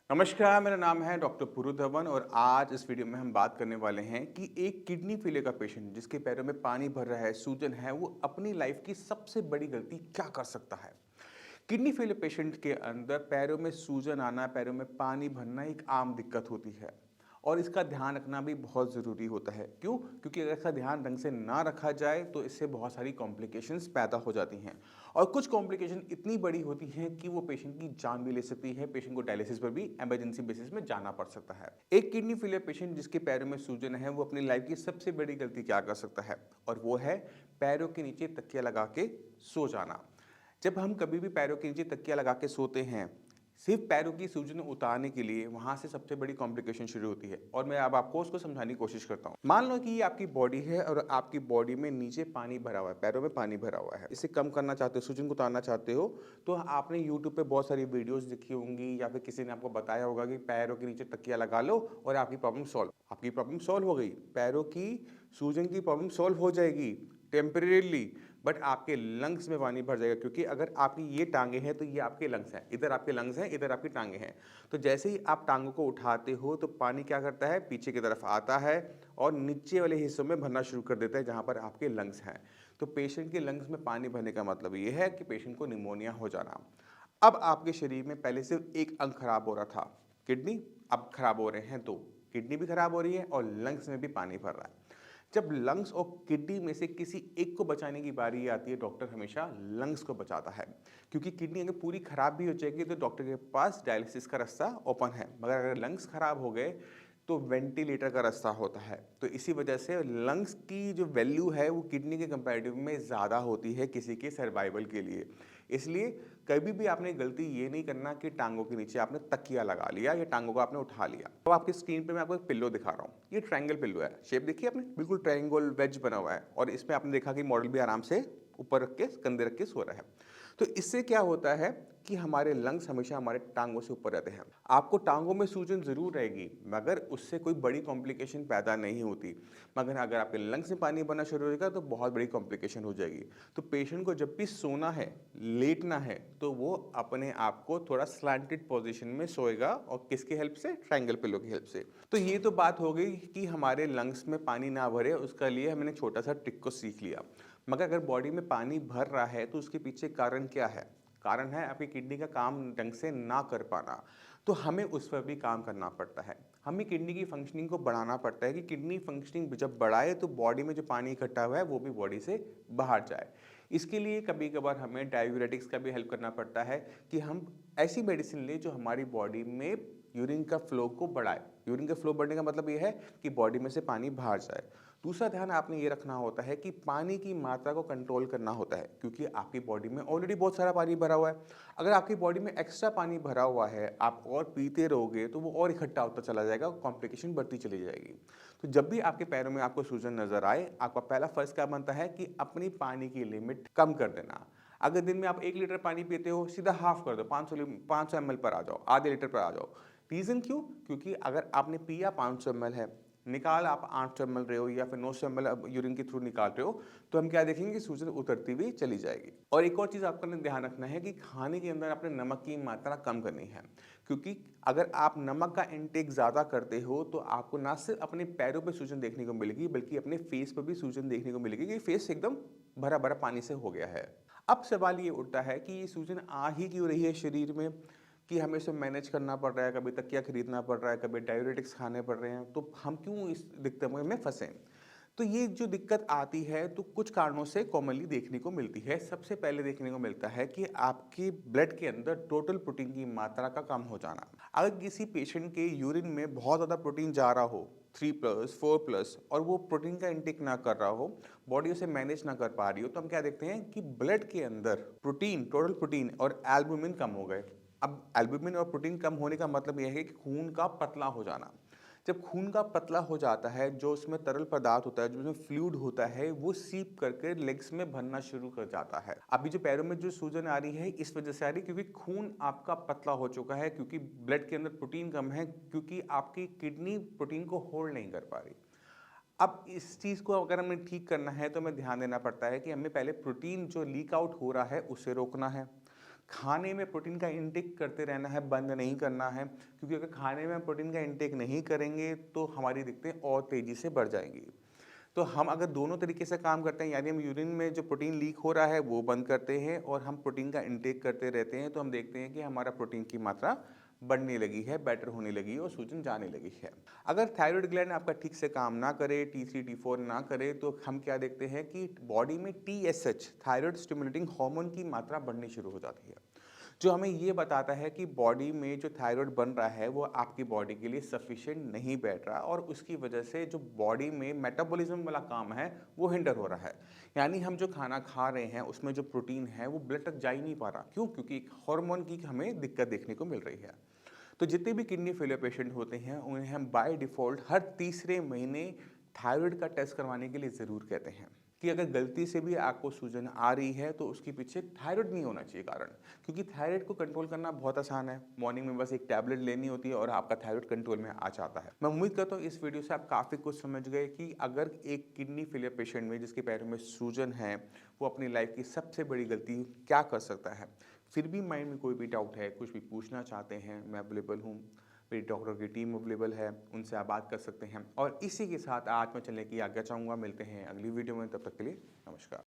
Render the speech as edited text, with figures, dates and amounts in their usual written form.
नमस्कार, मेरा नाम है डॉक्टर पुरु धवन और आज इस वीडियो में हम बात करने वाले हैं कि एक किडनी फेलियर का पेशेंट जिसके पैरों में पानी भर रहा है, सूजन है, वो अपनी लाइफ की सबसे बड़ी गलती क्या कर सकता है। किडनी फेलियर पेशेंट के अंदर पैरों में सूजन आना, पैरों में पानी भरना एक आम दिक्कत होती है और इसका ध्यान रखना भी बहुत ज़रूरी होता है। क्यों? क्योंकि अगर इसका ध्यान ढंग से ना रखा जाए तो इससे बहुत सारी कॉम्प्लिकेशंस पैदा हो जाती हैं और कुछ कॉम्प्लिकेशन इतनी बड़ी होती हैं कि वो पेशेंट की जान भी ले सकती है। पेशेंट को डायलिसिस पर भी इमरजेंसी बेसिस में जाना पड़ सकता है। एक किडनी फेलियर पेशेंट जिसके पैरों में सूजन है, वो अपनी लाइफ की सबसे बड़ी गलती क्या कर सकता है और वो है पैरों के नीचे तकिया लगा के सो जाना। जब हम कभी भी पैरों के नीचे तकिया लगा के सोते हैं, सिर्फ पैरों की सूजन उतारने के लिए वहाँ से सबसे बड़ी कॉम्प्लिकेशन शुरू होती है और मैं अब आपको उसको समझाने की कोशिश करता हूँ। मान लो कि ये आपकी बॉडी है और आपकी बॉडी में नीचे पानी भरा हुआ है, पैरों में पानी भरा हुआ है। इसे कम करना चाहते हो, सूजन को उतारना चाहते हो, तो आपने यूट्यूब पे बहुत सारी वीडियोस देखी होंगी या फिर किसी ने आपको बताया होगा कि पैरों के नीचे तकिया लगा लो और आपकी प्रॉब्लम सॉल्व। आपकी प्रॉब्लम सॉल्व हो गई, पैरों की सूजन की प्रॉब्लम सॉल्व हो जाएगी टेम्परेरीली, बट आपके लंग्स में पानी भर जाएगा। क्योंकि अगर आपकी ये टांगे हैं तो ये आपके लंग्स हैं, इधर आपके लंग्स हैं, इधर आपकी टांगे हैं। तो जैसे ही आप टांगों को उठाते हो तो पानी क्या करता है, पीछे की तरफ आता है और नीचे वाले हिस्सों में भरना शुरू कर देता है जहाँ पर आपके लंग्स हैं। तो पेशेंट के लंग्स में पानी भरने का मतलब ये है कि पेशेंट को निमोनिया हो जाना। अब आपके शरीर में पहले सिर्फ एक अंग खराब हो रहा था, किडनी, अब खराब हो रहे हैं दो, किडनी भी खराब हो रही है और लंग्स में भी पानी भर रहा है। जब लंग्स और किडनी में से किसी एक को बचाने की बारी आती है, डॉक्टर हमेशा लंग्स को बचाता है। क्योंकि किडनी अगर पूरी खराब भी हो जाएगी तो डॉक्टर के पास डायलिसिस का रास्ता ओपन है, मगर अगर लंग्स खराब हो गए तो वेंटिलेटर का रास्ता होता है। तो इसी वजह से लंग्स की जो वैल्यू है वो किडनी के कंपैरेटिव में ज़्यादा होती है किसी के सर्वाइवल के लिए। इसलिए कभी भी आपने गलती ये नहीं करना कि टांगों के नीचे आपने तकिया लगा लिया या टांगों को आपने उठा लिया। अब आपकी स्क्रीन पे मैं आपको एक पिल्लो दिखा रहा हूँ, ये ट्रायंगल पिल्लो है। शेप देखिए आपने, बिल्कुल ट्रायंगल वेज बना हुआ है और इसमें आपने देखा कि मॉडल भी आराम से ऊपर रख के कंधे रख के सो रहा है। तो इससे क्या होता है कि हमारे लंग्स हमेशा हमारे टांगों से ऊपर रहते हैं। आपको टांगों में सूजन जरूर रहेगी मगर उससे कोई बड़ी कॉम्प्लिकेशन पैदा नहीं होती। मगर अगर आपके लंग्स में पानी भरना शुरू होगा तो बहुत बड़ी कॉम्प्लिकेशन हो जाएगी। तो पेशेंट को जब भी सोना है, लेटना है, तो वो अपने आप को थोड़ा स्लैंटेड पोजीशन में सोएगा और किसकी हेल्प से, ट्रायंगल पिलो की हेल्प से। तो ये तो बात हो गई कि हमारे लंग्स में पानी ना भरे, उसका लिए हमने छोटा सा ट्रिक को सीख लिया। मगर अगर बॉडी में पानी भर रहा है तो उसके पीछे कारण क्या है? कारण है आपकी किडनी का काम ढंग से ना कर पाना। तो हमें उस पर भी काम करना पड़ता है। हमें किडनी की फंक्शनिंग को बढ़ाना पड़ता है कि किडनी फंक्शनिंग जब बढ़ाए तो बॉडी में जो पानी इकट्ठा हुआ है वो भी बॉडी से बाहर जाए। इसके लिए कभी कभार हमें डायूरेटिक्स का भी हेल्प करना पड़ता है कि हम ऐसी मेडिसिन लें जो हमारी बॉडी में यूरिन का फ्लो को बढ़ाए। यूरिन का फ्लो बढ़ने का मतलब ये है कि बॉडी में से पानी बाहर जाए। दूसरा ध्यान आपने ये रखना होता है कि पानी की मात्रा को कंट्रोल करना होता है, क्योंकि आपकी बॉडी में ऑलरेडी बहुत सारा पानी भरा हुआ है। अगर आपकी बॉडी में एक्स्ट्रा पानी भरा हुआ है, आप और पीते रहोगे तो वो और इकट्ठा होता चला जाएगा, कॉम्प्लिकेशन बढ़ती चली जाएगी। तो जब भी आपके पैरों में आपको सूजन नजर आए, आपका पहला फर्ज क्या बनता है कि अपनी पानी की लिमिट कम कर देना। अगर दिन में आप 1 लीटर पानी पीते हो, सीधा हाफ कर दो, 500 ml पर आ जाओ, आधे लीटर पर आ जाओ। रीज़न क्यों? क्योंकि अगर आपने पिया 500 ml है, निकाल आप 800 ml रहे हो या फिर 900 ml यूरिन के थ्रू निकाल रहे हो, तो हम क्या देखेंगे कि सूजन उतरती हुई चली जाएगी। और एक और चीज़ आपको ध्यान रखना है कि खाने के अंदर आपने नमक की मात्रा कम करनी है। क्योंकि अगर आप नमक का इंटेक ज़्यादा करते हो तो आपको ना सिर्फ अपने पैरों पे सूजन देखने को मिलेगी बल्कि अपने फेस पर भी सूजन देखने को मिलेगी कि फेस एकदम भरा भरा पानी से हो गया है। अब सवाल ये उठता है कि ये सूजन आ ही क्यों रही है शरीर में, कि हमें इसे मैनेज करना पड़ रहा है, कभी तकिया खरीदना पड़ रहा है, कभी डायूरेटिक्स खाने पड़ रहे हैं, तो हम क्यों इस दिक्कत में फंसे। तो ये जो दिक्कत आती है तो कुछ कारणों से कॉमनली देखने को मिलती है। सबसे पहले देखने को मिलता है कि आपके ब्लड के अंदर टोटल प्रोटीन की मात्रा का कम हो जाना। अगर किसी पेशेंट के यूरिन में बहुत ज़्यादा प्रोटीन जा रहा हो, 3+, 4+, और वो प्रोटीन का इंटेक ना कर रहा हो, बॉडी उसे मैनेज ना कर पा रही हो, तो हम क्या देखते हैं कि ब्लड के अंदर प्रोटीन, टोटल प्रोटीन और एल्बुमिन कम हो गए। अब एल्बुमिन और प्रोटीन कम होने का मतलब यह है कि खून का पतला हो जाना। जब खून का पतला हो जाता है, जो उसमें तरल पदार्थ होता है, जो उसमें फ्लूइड होता है, वो सीप करके लेग्स में भरना शुरू कर जाता है। अभी जो पैरों में जो सूजन आ रही है इस वजह से आ रही है क्योंकि खून आपका पतला हो चुका है, क्योंकि ब्लड के अंदर प्रोटीन कम है, क्योंकि आपकी किडनी प्रोटीन को होल्ड नहीं कर पा रही। अब इस चीज़ को अगर हमें ठीक करना है तो हमें ध्यान देना पड़ता है कि हमें पहले प्रोटीन जो लीक आउट हो रहा है उसे रोकना है। खाने में प्रोटीन का इंटेक करते रहना है, बंद नहीं करना है, क्योंकि अगर खाने में हम प्रोटीन का इंटेक नहीं करेंगे तो हमारी दिक्कतें और तेज़ी से बढ़ जाएँगी। तो हम अगर दोनों तरीके से काम करते हैं, यानी हम यूरिन में जो प्रोटीन लीक हो रहा है वो बंद करते हैं और हम प्रोटीन का इंटेक करते रहते हैं, तो हम देखते हैं कि हमारा प्रोटीन की मात्रा बढ़ने लगी है, बेटर होने लगी है और सूजन जाने लगी है। अगर थायराइड ग्लैंड आपका ठीक से काम ना करे, T3 T4 ना करे, तो हम क्या देखते हैं कि बॉडी में TSH थायराइड स्टिमुलेटिंग हार्मोन की मात्रा बढ़नी शुरू हो जाती है, जो हमें ये बताता है कि बॉडी में जो थायराइड बन रहा है वो आपकी बॉडी के लिए सफिशिएंट नहीं बैठ रहा और उसकी वजह से जो बॉडी में मेटाबॉलिज्म वाला काम है वो हिंडर हो रहा है। यानी हम जो खाना खा रहे हैं उसमें जो प्रोटीन है वो ब्लड तक जा ही नहीं पा रहा। क्यों? क्योंकि एक हार्मोन की हमें दिक्कत देखने को मिल रही है। तो जितने भी किडनी फेलियर पेशेंट होते हैं उन्हें हम बाय डिफ़ॉल्ट हर तीसरे महीने थायराइड का टेस्ट करवाने के लिए ज़रूर कहते हैं कि अगर गलती से भी आपको सूजन आ रही है तो उसके पीछे थायराइड नहीं होना चाहिए कारण, क्योंकि थायराइड को कंट्रोल करना बहुत आसान है। मॉर्निंग में बस एक टैबलेट लेनी होती है और आपका थायराइड कंट्रोल में आ जाता है। मैं उम्मीद करता हूँ इस वीडियो से आप काफ़ी कुछ समझ गए कि अगर एक किडनी फेलियर पेशेंट में जिसके पैरों में सूजन है वो अपनी लाइफ की सबसे बड़ी गलती क्या कर सकता है। फिर भी माइंड में कोई भी डाउट है, कुछ भी पूछना चाहते हैं, मैं अवेलेबल हूँ। मेरी डॉक्टर की टीम अवेलेबल है, उनसे आप बात कर सकते हैं। और इसी के साथ आज मैं चलने की आज्ञा चाहूँगा। मिलते हैं अगली वीडियो में, तब तक के लिए नमस्कार।